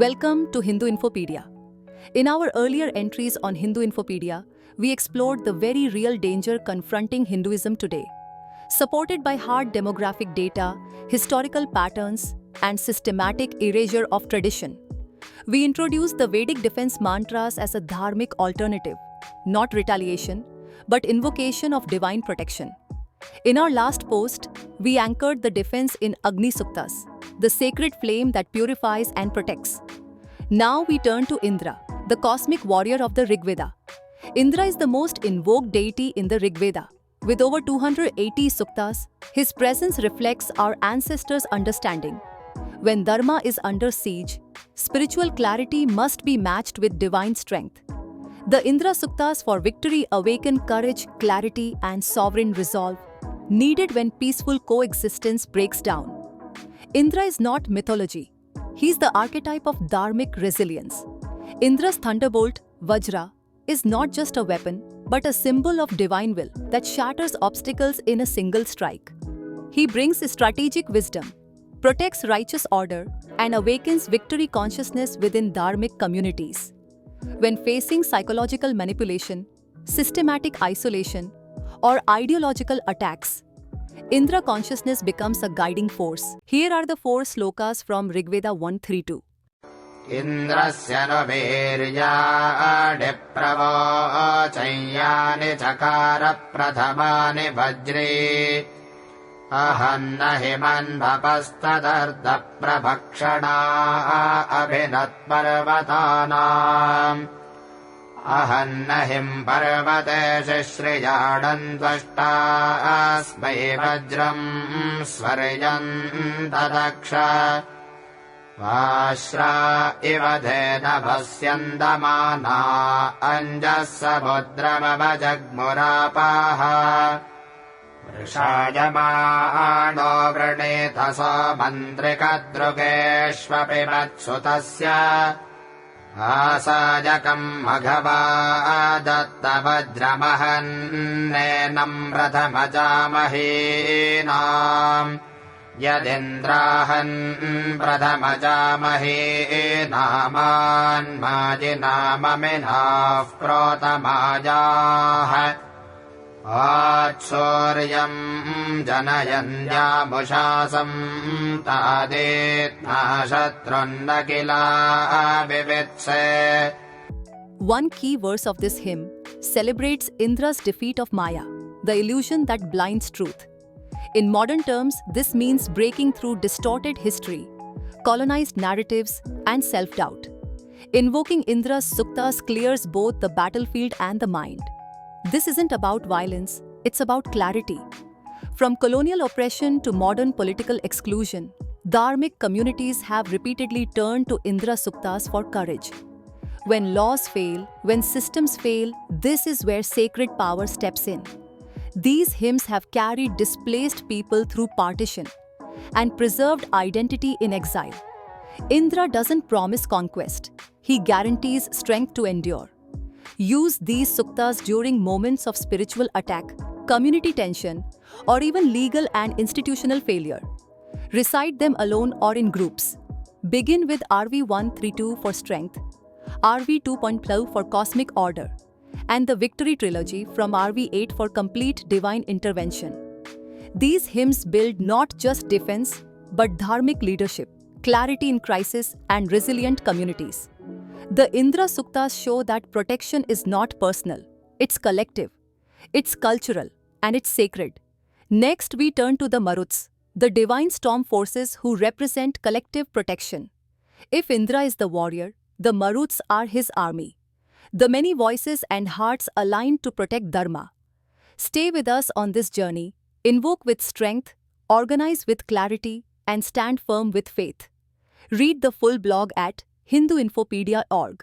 Welcome to Hindu Infopedia. In our earlier entries on Hindu Infopedia, we explored the very real danger confronting Hinduism today. Supported by hard demographic data, historical patterns, and systematic erasure of tradition, we introduced the Vedic defense mantras as a dharmic alternative, not retaliation, but invocation of divine protection. In our last post, we anchored the defense in Agni Suktas, the sacred flame that purifies and protects. Now we turn to Indra, the cosmic warrior of the Rigveda. Indra is the most invoked deity in the Rigveda. With over 280 suktas, his presence reflects our ancestors' understanding. When Dharma is under siege, spiritual clarity must be matched with divine strength. The Indra Suktas for victory awaken courage, clarity, and sovereign resolve, needed when peaceful coexistence breaks down. Indra is not mythology. He's the archetype of dharmic resilience. Indra's thunderbolt, Vajra, is not just a weapon, but a symbol of divine will that shatters obstacles in a single strike. He brings strategic wisdom, protects righteous order, and awakens victory consciousness within dharmic communities. When facing psychological manipulation, systematic isolation, or ideological attacks, Indra consciousness becomes a guiding force. Here are the 4 slokas from Rigveda 132. Indrasya no viryaadi pravocayani chakara prathamani vajre ahanna himan bhapastadarda prabhakshana abhinat parvatanam ahannahim parvate shishriyadan tvashta asmai vajram svaryan tadaksha Vashra ivadena bhasyandamana anjassamudramavajagmurapaha Vrishayamano vrinetaso mantrikadrugeshvapi matsutasya Asajakam maghava dattavajramahanenam pradhamajamahinam Yadindrahan pradhamajamahe naman majinamaminaf protamajah Atsuryam janayanyamushasam tadetna shatrunakila vivitse. One key verse of this hymn celebrates Indra's defeat of Maya, the illusion that blinds truth. In modern terms, this means breaking through distorted history, colonized narratives, and self-doubt. Invoking Indra's suktas clears both the battlefield and the mind. This isn't about violence, it's about clarity. From colonial oppression to modern political exclusion, dharmic communities have repeatedly turned to Indra suktas for courage. When laws fail, when systems fail, this is where sacred power steps in. These hymns have carried displaced people through partition and preserved identity in exile. Indra doesn't promise conquest, he guarantees strength to endure. Use these suktas during moments of spiritual attack, community tension, or even legal and institutional failure. Recite them alone or in groups. Begin with RV 132 for strength, RV 2.12 for cosmic order, and the Victory Trilogy from RV 8 for complete divine intervention. These hymns build not just defense, but dharmic leadership, clarity in crisis, and resilient communities. The Indra Suktas show that protection is not personal, it's collective, it's cultural, and it's sacred. Next, we turn to the Maruts, the divine storm forces who represent collective protection. If Indra is the warrior, the Maruts are his army. The many voices and hearts aligned to protect Dharma. Stay with us on this journey, invoke with strength, organize with clarity, and stand firm with faith. Read the full blog at hinduinfopedia.org.